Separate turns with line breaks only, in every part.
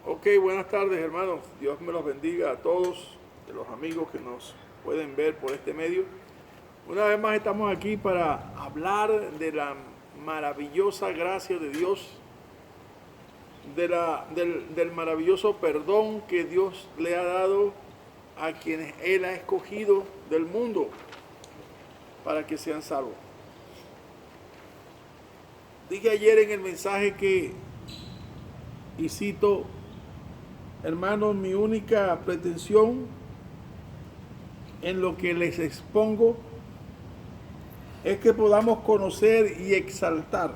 Ok, buenas tardes hermanos. Dios me los bendiga a todos, de los amigos que nos pueden ver por este medio. Una vez más estamos aquí para hablar de la maravillosa gracia de Dios, del maravilloso perdón que Dios le ha dado a quienes Él ha escogido del mundo para que sean salvos. Dije ayer en el mensaje y cito, hermanos, mi única pretensión en lo que les expongo es que podamos conocer y exaltar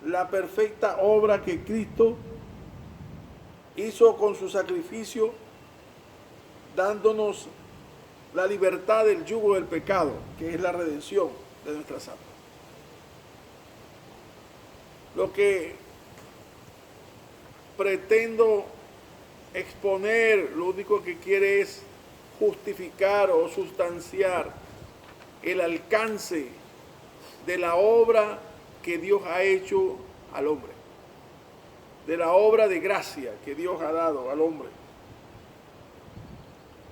la perfecta obra que Cristo hizo con su sacrificio, dándonos la libertad del yugo del pecado, que es la redención de nuestras almas. Lo que pretendo exponer, lo único que quiere es justificar o sustanciar el alcance de la obra que Dios ha hecho al hombre, de la obra de gracia que Dios ha dado al hombre.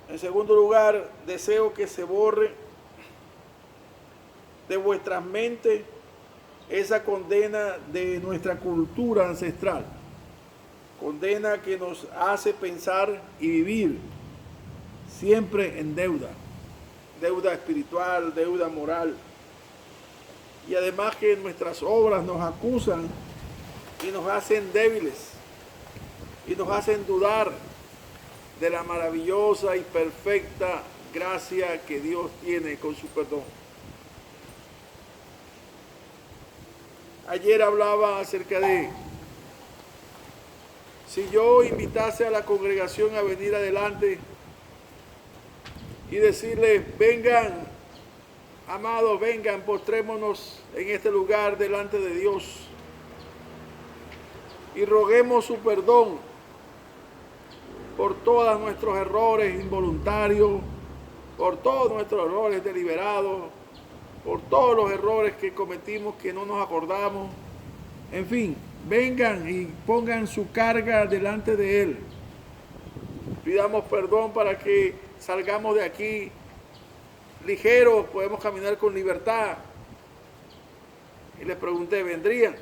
En segundo lugar, deseo que se borre de vuestras mentes esa condena de nuestra cultura ancestral, condena que nos hace pensar y vivir siempre en deuda espiritual, deuda moral, y además que nuestras obras nos acusan y nos hacen débiles y nos hacen dudar de la maravillosa y perfecta gracia que Dios tiene con su perdón. Ayer hablaba acerca de si yo invitase a la congregación a venir adelante y decirle, vengan, amados, vengan, postrémonos en este lugar delante de Dios y roguemos su perdón por todos nuestros errores involuntarios, por todos nuestros errores deliberados, por todos los errores que cometimos que no nos acordamos. En fin, vengan y pongan su carga delante de Él. Pidamos perdón para que salgamos de aquí ligeros, podemos caminar con libertad. Y les pregunté, ¿vendrían?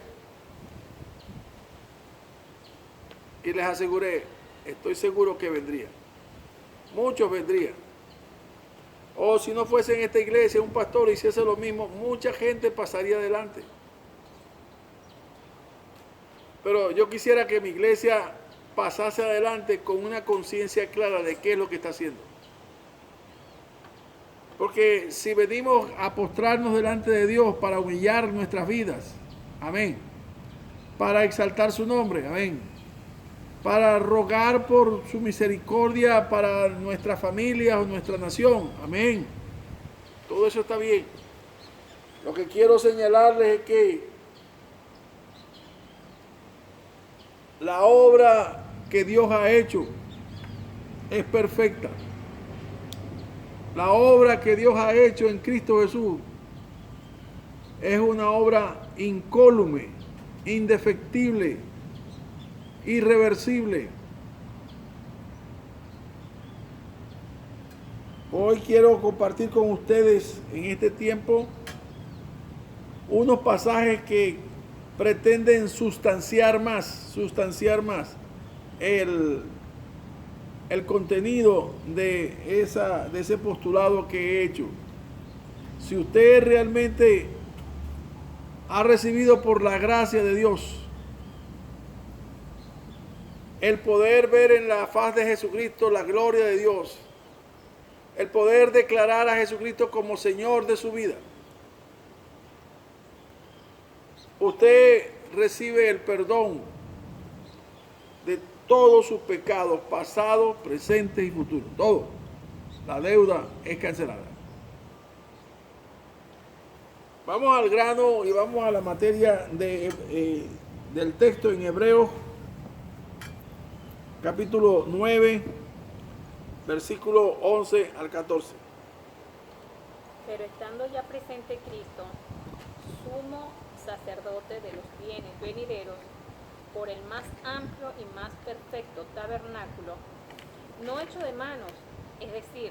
Y les aseguré, estoy seguro que vendrían. Muchos vendrían. O si no fuese en esta iglesia un pastor hiciese lo mismo, mucha gente pasaría adelante. Pero yo quisiera que mi iglesia pasase adelante con una conciencia clara de qué es lo que está haciendo. Porque si venimos a postrarnos delante de Dios para humillar nuestras vidas, amén, para exaltar su nombre, amén, para rogar por su misericordia para nuestra familia o nuestra nación, amén, todo eso está bien. Lo que quiero señalarles es que la obra que Dios ha hecho es perfecta. La obra que Dios ha hecho en Cristo Jesús es una obra incólume, indefectible, irreversible. Hoy quiero compartir con ustedes en este tiempo unos pasajes que pretenden sustanciar más el contenido de ese postulado que he hecho. Si usted realmente ha recibido por la gracia de Dios el poder ver en la faz de Jesucristo la gloria de Dios, el poder declarar a Jesucristo como Señor de su vida, usted recibe el perdón de todos sus pecados, pasados, presentes y futuros. Todo. La deuda es cancelada. Vamos al grano y vamos a la materia del texto en Hebreos, capítulo 9, versículo 11 al 14.
Pero estando ya presente Cristo, sumo sacerdote de los bienes venideros, por el más amplio y más perfecto tabernáculo, no hecho de manos, es decir,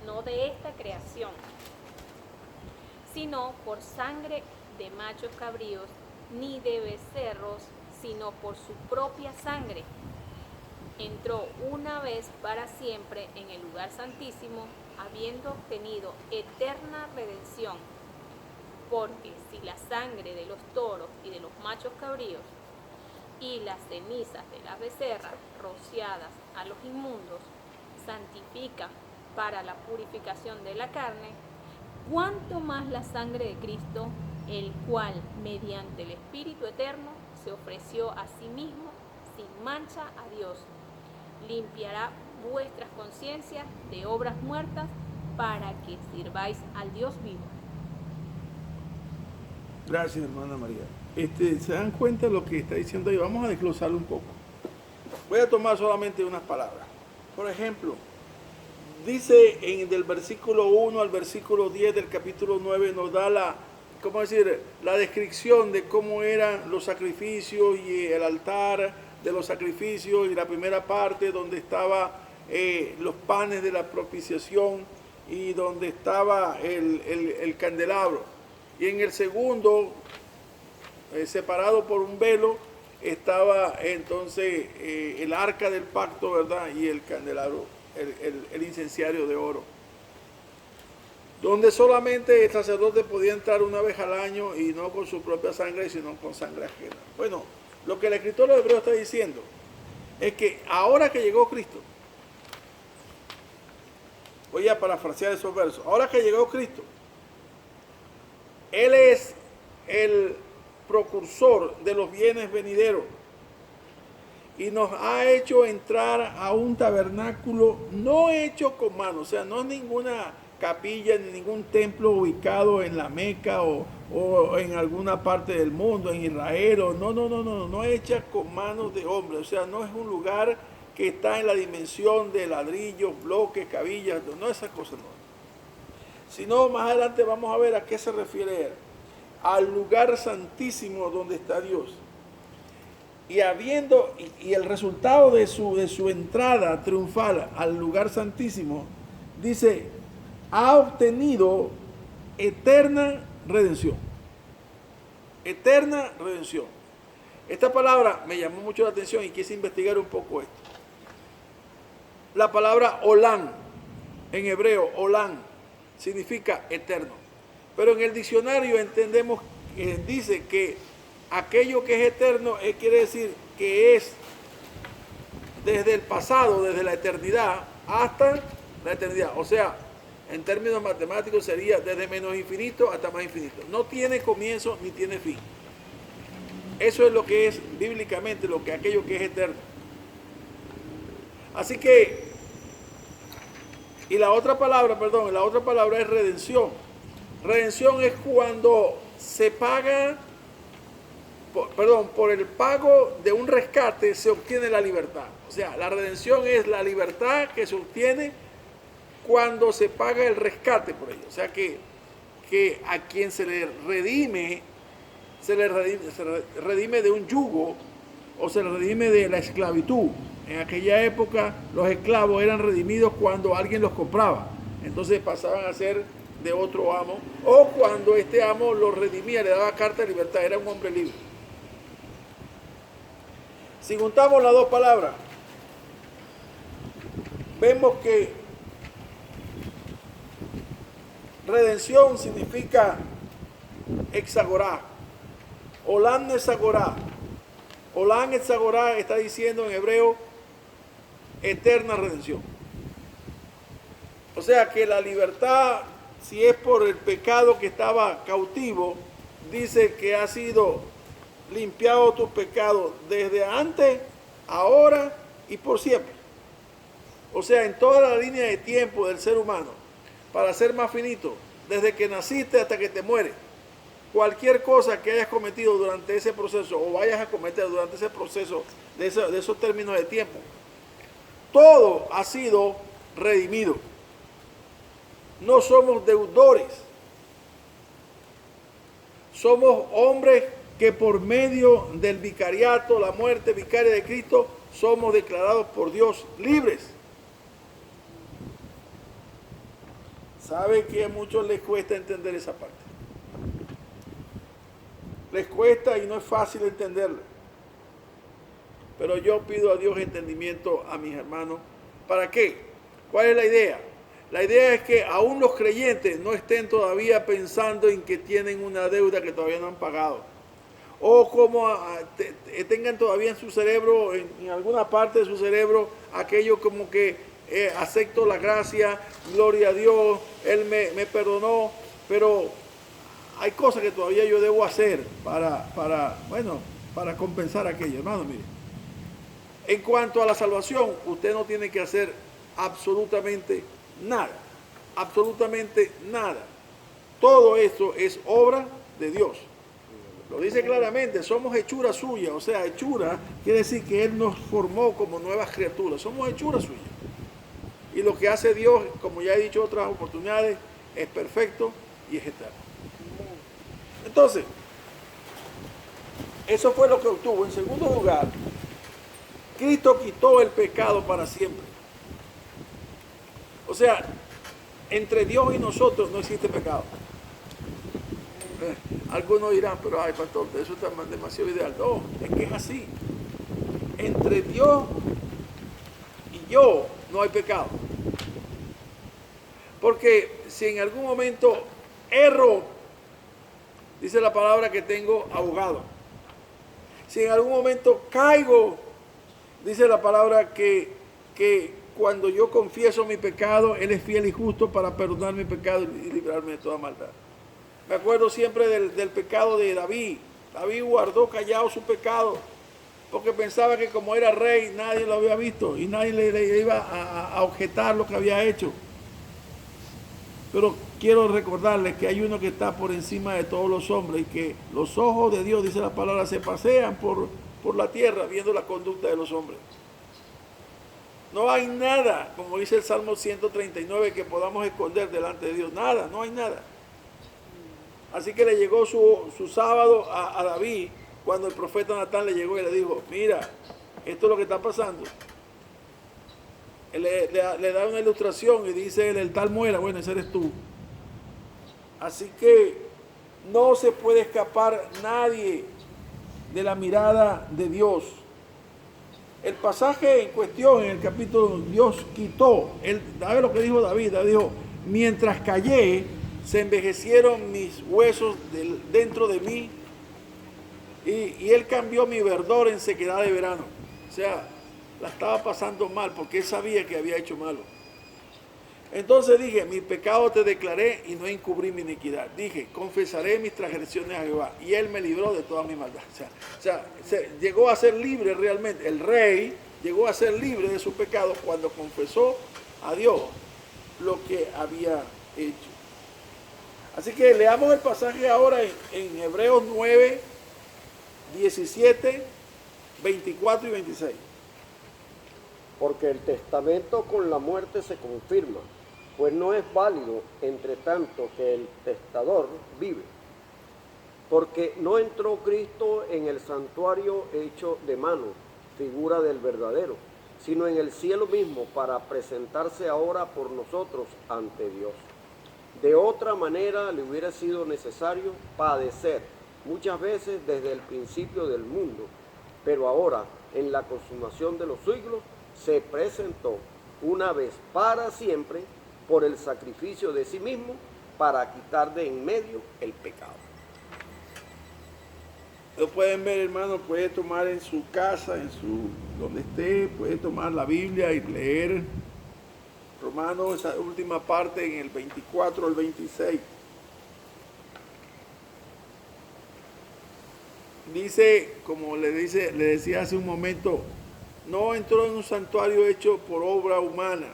no de esta creación, sino por sangre de machos cabríos, ni de becerros, sino por su propia sangre, entró una vez para siempre en el lugar santísimo, habiendo obtenido eterna redención. Porque si la sangre de los toros y de los machos cabríos y las cenizas de las becerras rociadas a los inmundos santifican para la purificación de la carne, cuánto más la sangre de Cristo, el cual mediante el Espíritu Eterno se ofreció a sí mismo sin mancha a Dios, limpiará vuestras conciencias de obras muertas para que sirváis al Dios vivo.
Gracias, hermana María. ¿Se dan cuenta de lo que está diciendo ahí? Vamos a desglosarlo un poco. Voy a tomar solamente unas palabras. Por ejemplo, dice del versículo 1 al versículo 10 del capítulo 9, nos da la descripción de cómo eran los sacrificios y el altar de los sacrificios, y la primera parte donde estaba los panes de la propiciación y donde estaba el candelabro. Y en el segundo, separado por un velo, estaba entonces el arca del pacto, ¿verdad? Y el candelabro, el incenciario de oro, donde solamente el sacerdote podía entrar una vez al año, y no con su propia sangre, sino con sangre ajena. Bueno, lo que el escritor de Hebreos está diciendo es que ahora que llegó Cristo, voy a parafrasear esos versos, ahora que llegó Cristo, Él es el precursor de los bienes venideros y nos ha hecho entrar a un tabernáculo no hecho con manos, o sea, no es ninguna capilla ni ningún templo ubicado en la Meca o en alguna parte del mundo, en Israel, no hecha con manos de hombre, o sea, no es un lugar que está en la dimensión de ladrillos, bloques, cabillas, no esas cosas, no. Sino más adelante vamos a ver a qué se refiere él, al lugar santísimo donde está Dios. Y el resultado de su entrada triunfal al lugar santísimo, dice, ha obtenido eterna redención. Eterna redención. Esta palabra me llamó mucho la atención y quise investigar un poco esto. La palabra Olán, en hebreo, Olán, significa eterno. Pero en el diccionario entendemos, dice que aquello que es eterno quiere decir que es desde el pasado, desde la eternidad hasta la eternidad. O sea, en términos matemáticos sería desde menos infinito hasta más infinito. No tiene comienzo ni tiene fin. Eso es lo que es bíblicamente aquello que es eterno. Así que, y la otra palabra es redención. Redención es cuando se paga, por el pago de un rescate se obtiene la libertad. O sea, la redención es la libertad que se obtiene cuando se paga el rescate por ello. O sea que a quien se le redime de un yugo, o se le redime de la esclavitud. En aquella época los esclavos eran redimidos cuando alguien los compraba. Entonces pasaban a ser de otro amo, o cuando este amo los redimía, le daba carta de libertad, era un hombre libre. Si juntamos las dos palabras, vemos que redención significa exagorá, Olán exagorá. Olán exagorá está diciendo en hebreo eterna redención. O sea que la libertad, si es por el pecado que estaba cautivo, dice que ha sido limpiado tus pecados desde antes, ahora y por siempre. O sea, en toda la línea de tiempo del ser humano, para ser más finito, desde que naciste hasta que te mueres, cualquier cosa que hayas cometido durante ese proceso o vayas a cometer durante ese proceso de esos términos de tiempo, todo ha sido redimido. No somos deudores. Somos hombres que por medio del vicariato, la muerte vicaria de Cristo, somos declarados por Dios libres. ¿Sabe que a muchos les cuesta entender esa parte? Les cuesta y no es fácil entenderla. Pero yo pido a Dios entendimiento a mis hermanos. ¿Para qué? ¿Cuál es la idea? La idea es que aún los creyentes no estén todavía pensando en que tienen una deuda que todavía no han pagado. O como tengan todavía en su cerebro, en alguna parte de su cerebro, aquello como que acepto la gracia, gloria a Dios, Él me perdonó, pero hay cosas que todavía yo debo hacer para compensar aquello. Hermano, mire, en cuanto a la salvación, usted no tiene que hacer absolutamente nada, absolutamente nada. Todo eso es obra de Dios. Lo dice claramente, somos hechura suya, o sea, hechura quiere decir que Él nos formó como nuevas criaturas, somos hechura suya. Y lo que hace Dios, como ya he dicho en otras oportunidades, es perfecto y es eterno. Entonces, eso fue lo que obtuvo. En segundo lugar, Cristo quitó el pecado para siempre. O sea, entre Dios y nosotros no existe pecado. Algunos dirán, pero ay, pastor, eso está demasiado ideal. No, es que es así. Entre Dios y yo no hay pecado. Porque si en algún momento erro, dice la palabra que tengo abogado. Si en algún momento caigo, dice la palabra que cuando yo confieso mi pecado, Él es fiel y justo para perdonar mi pecado y librarme de toda maldad. Me acuerdo siempre del pecado de David. David guardó callado su pecado porque pensaba que como era rey nadie lo había visto y nadie le iba a objetar lo que había hecho. Pero quiero recordarles que hay uno que está por encima de todos los hombres y que los ojos de Dios, dice la palabra, se pasean por la tierra viendo la conducta de los hombres. No hay nada, como dice el Salmo 139, que podamos esconder delante de Dios. Nada, no hay nada. Así que le llegó su sábado a David, cuando el profeta Natán le llegó y le dijo, mira, esto es lo que está pasando. Él le da una ilustración y dice, el tal muera, bueno, ese eres tú. Así que no se puede escapar nadie de la mirada de Dios. El pasaje en cuestión, en el capítulo, Dios quitó, ¿sabe lo que dijo David? David dijo, mientras callé, se envejecieron mis huesos dentro de mí y Él cambió mi verdor en sequedad de verano. O sea, la estaba pasando mal porque Él sabía que había hecho malo. Entonces dije, mi pecado te declaré y no encubrí mi iniquidad. Dije, confesaré mis transgresiones a Jehová y Él me libró de toda mi maldad. O sea, llegó a ser libre realmente. El rey llegó a ser libre de su pecado cuando confesó a Dios lo que había hecho. Así que leamos el pasaje ahora en Hebreos 9, 17, 24 y 26.
Porque el testamento con la muerte se confirma, pues no es válido entre tanto que el testador vive. Porque no entró Cristo en el santuario hecho de mano, figura del verdadero, sino en el cielo mismo para presentarse ahora por nosotros ante Dios. De otra manera le hubiera sido necesario padecer muchas veces desde el principio del mundo, pero ahora, en la consumación de los siglos, se presentó una vez para siempre por el sacrificio de sí mismo para quitar de en medio el pecado.
Lo pueden ver, hermano, puede tomar en su casa, donde esté, puede tomar la Biblia y leer Romanos, esa última parte en el 24 al 26. Dice, como le decía hace un momento, no entró en un santuario hecho por obra humana,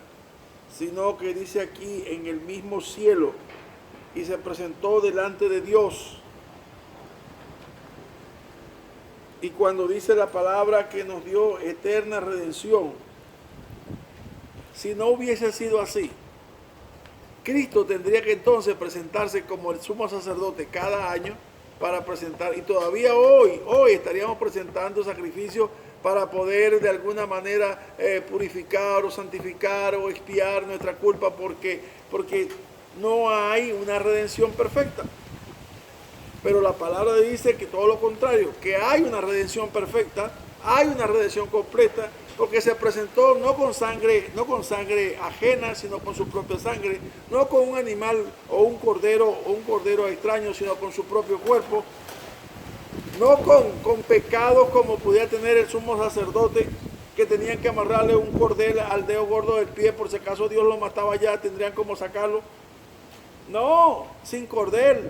sino que dice aquí en el mismo cielo y se presentó delante de Dios. Y cuando dice la palabra que nos dio eterna redención, si no hubiese sido así, Cristo tendría que entonces presentarse como el sumo sacerdote cada año para presentar, y todavía hoy estaríamos presentando sacrificios para poder de alguna manera purificar o santificar o expiar nuestra culpa, porque no hay una redención perfecta. Pero la palabra dice que todo lo contrario, que hay una redención perfecta, hay una redención completa, porque se presentó no con sangre ajena, sino con su propia sangre, no con un animal o un cordero extraño, sino con su propio cuerpo, no con pecados como pudiera tener el sumo sacerdote, que tenían que amarrarle un cordel al dedo gordo del pie, por si acaso Dios lo mataba ya, tendrían como sacarlo. No, sin cordel,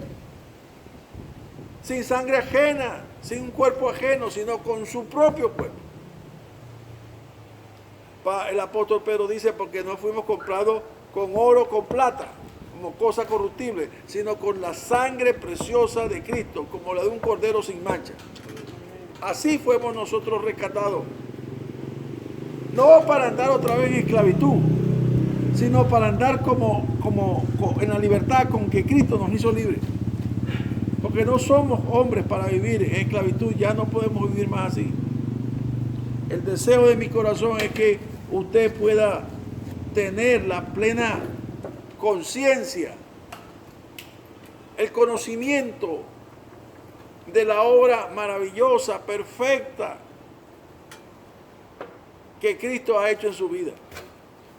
sin sangre ajena, sin un cuerpo ajeno, sino con su propio cuerpo. El apóstol Pedro dice, porque no fuimos comprados con oro, con plata, como cosa corruptible, sino con la sangre preciosa de Cristo, como la de un cordero sin mancha. Así fuimos nosotros rescatados. No para andar otra vez en esclavitud, sino para andar como en la libertad con que Cristo nos hizo libres. Porque no somos hombres para vivir en esclavitud, ya no podemos vivir más así. El deseo de mi corazón es que usted pueda tener la plena conciencia, el conocimiento de la obra maravillosa, perfecta, que Cristo ha hecho en su vida.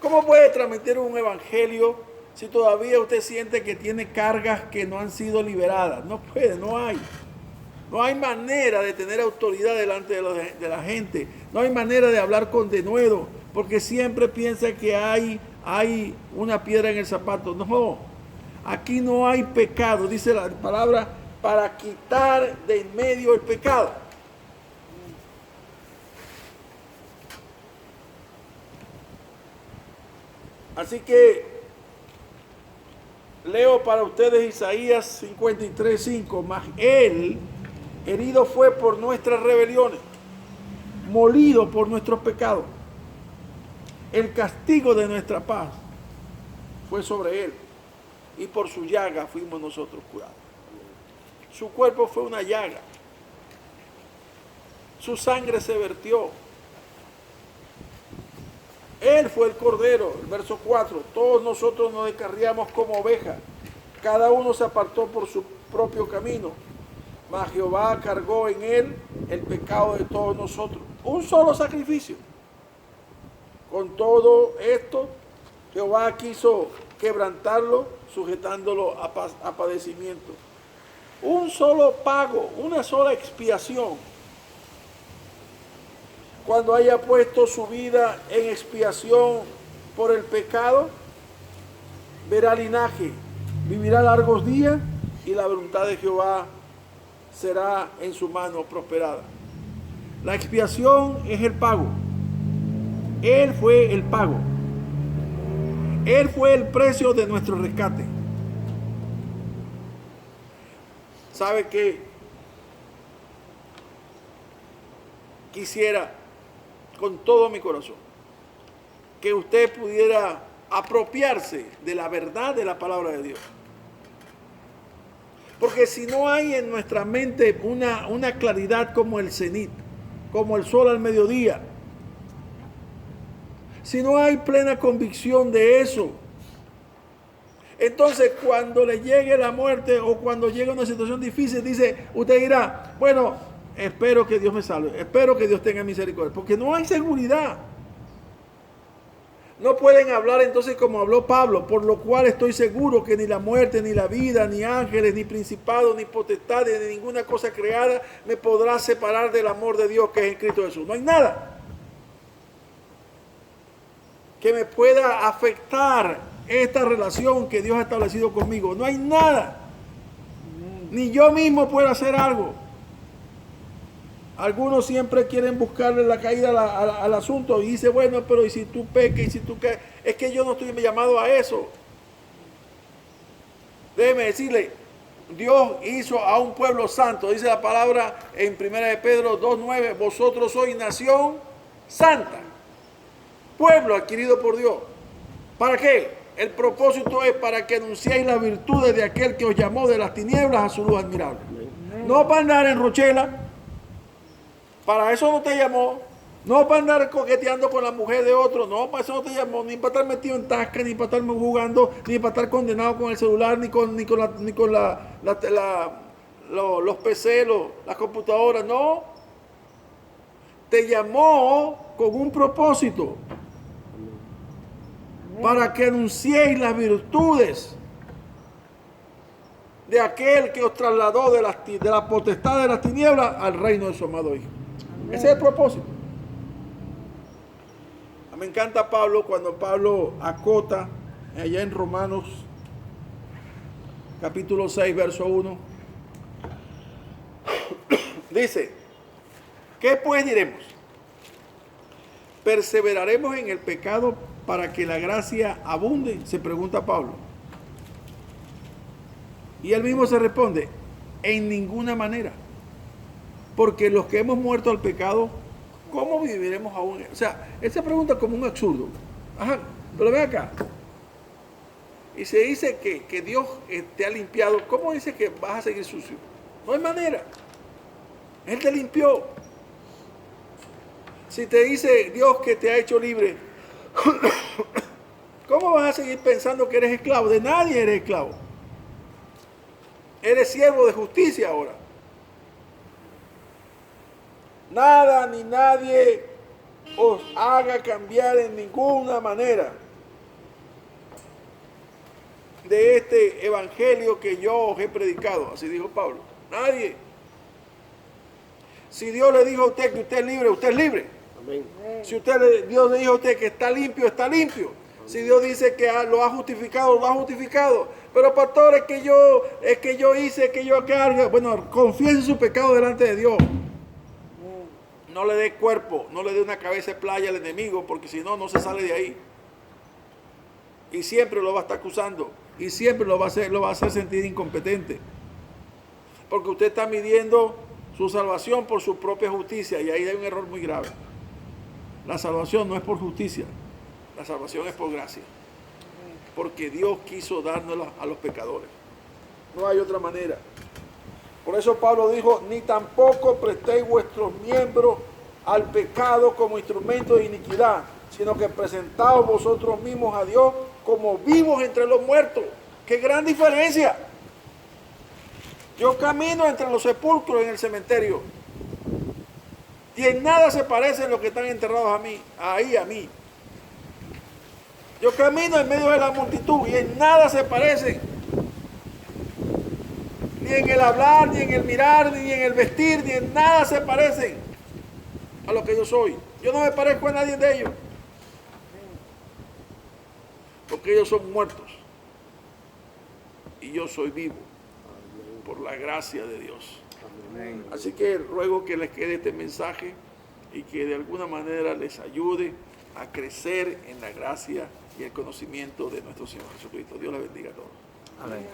¿Cómo puede transmitir un evangelio si todavía usted siente que tiene cargas que no han sido liberadas? No puede, no hay. No hay manera de tener autoridad delante de la gente. No hay manera de hablar con denuedo, porque siempre piensa que hay una piedra en el zapato. No, aquí no hay pecado, dice la palabra, para quitar de en medio el pecado. Así que leo para ustedes Isaías 53:5. Mas él herido fue por nuestras rebeliones, molido por nuestros pecados. El castigo de nuestra paz fue sobre él, y por su llaga fuimos nosotros curados. Su cuerpo fue una llaga, su sangre se vertió. Él fue el cordero, el verso 4. Todos nosotros nos descarriamos como ovejas, cada uno se apartó por su propio camino, mas Jehová cargó en él el pecado de todos nosotros. Un solo sacrificio. Con todo esto, Jehová quiso quebrantarlo, sujetándolo a padecimiento. Un solo pago, una sola expiación. Cuando haya puesto su vida en expiación por el pecado, verá linaje, vivirá largos días, y la voluntad de Jehová será en su mano prosperada. La expiación es el pago. Él fue el pago. Él fue el precio de nuestro rescate. ¿Sabe qué? Quisiera con todo mi corazón que usted pudiera apropiarse de la verdad de la palabra de Dios. Porque si no hay en nuestra mente una claridad como el cenit, como el sol al mediodía, si no hay plena convicción de eso, entonces cuando le llegue la muerte o cuando llegue una situación difícil, usted dirá, bueno, espero que Dios me salve, espero que Dios tenga misericordia, porque no hay seguridad. No pueden hablar entonces como habló Pablo, por lo cual estoy seguro que ni la muerte, ni la vida, ni ángeles, ni principados, ni potestades, ni ninguna cosa creada me podrá separar del amor de Dios que es en Cristo Jesús. No hay nada que me pueda afectar esta relación que Dios ha establecido conmigo. No hay nada. Ni yo mismo puedo hacer algo. Algunos siempre quieren buscarle la caída al asunto y dice, bueno, pero ¿y si tú pecas? ¿Y si tú caes? Es que yo no estoy llamado a eso. Déjeme decirle, Dios hizo a un pueblo santo. Dice la palabra en 1 de Pedro 2:9, vosotros sois nación santa, pueblo adquirido por Dios. ¿Para qué? El propósito es para que anunciéis las virtudes de aquel que os llamó de las tinieblas a su luz admirable. No para andar en Rochela. Para eso no te llamó. No para andar coqueteando con la mujer de otro. No, para eso no te llamó. Ni para estar metido en tasca, ni para estar jugando, ni para estar condenado con el celular, ni con los PC, las computadoras. No. Te llamó con un propósito. Para que anunciéis las virtudes de aquel que os trasladó de la potestad de las tinieblas al reino de su amado Hijo. Amén. Ese es el propósito. Me encanta Pablo cuando Pablo acota allá en Romanos capítulo 6 verso 1. Dice, ¿qué pues diremos? ¿Perseveraremos en el pecado para que la gracia abunde? Se pregunta Pablo. Y él mismo se responde, en ninguna manera. Porque los que hemos muerto al pecado, ¿cómo viviremos aún? O sea, esa pregunta es como un absurdo. Ajá, pero ven acá. Y se dice que Dios te ha limpiado. ¿Cómo dice que vas a seguir sucio? No hay manera. Él te limpió. Si te dice Dios que te ha hecho libre, ¿cómo vas a seguir pensando que eres esclavo? De nadie eres esclavo. Eres siervo de justicia ahora. Nada ni nadie os haga cambiar en ninguna manera de este evangelio que yo os he predicado. Así dijo Pablo. Nadie. Si Dios le dijo a usted que usted es libre, usted es libre. Amén. Si Dios le dijo a usted que está limpio, está limpio. Amén. Si Dios dice que lo ha justificado, lo ha justificado. Pero pastor, es que yo hice, que yo carga. Bueno, confiese su pecado delante de Dios. No le dé cuerpo, no le dé una cabeza de playa al enemigo, porque si no, no se sale de ahí. Y siempre lo va a estar acusando. Y siempre lo va a hacer sentir incompetente. Porque usted está midiendo su salvación por su propia justicia. Y ahí hay un error muy grave. La salvación no es por justicia. La salvación es por gracia. Porque Dios quiso dárnosla a los pecadores. No hay otra manera. Por eso Pablo dijo, ni tampoco prestéis vuestros miembros al pecado como instrumento de iniquidad, sino que presentaos vosotros mismos a Dios como vivos entre los muertos. ¡Qué gran diferencia! Yo camino entre los sepulcros en el cementerio y en nada se parecen los que están enterrados a mí. Yo camino en medio de la multitud y en nada se parecen. Ni en el hablar, ni en el mirar, ni en el vestir, ni en nada se parecen a lo que yo soy. Yo no me parezco a nadie de ellos. Porque ellos son muertos. Y yo soy vivo. Por la gracia de Dios. Amén. Así que ruego que les quede este mensaje y que de alguna manera les ayude a crecer en la gracia y el conocimiento de nuestro Señor Jesucristo. Dios les bendiga a todos. Amén.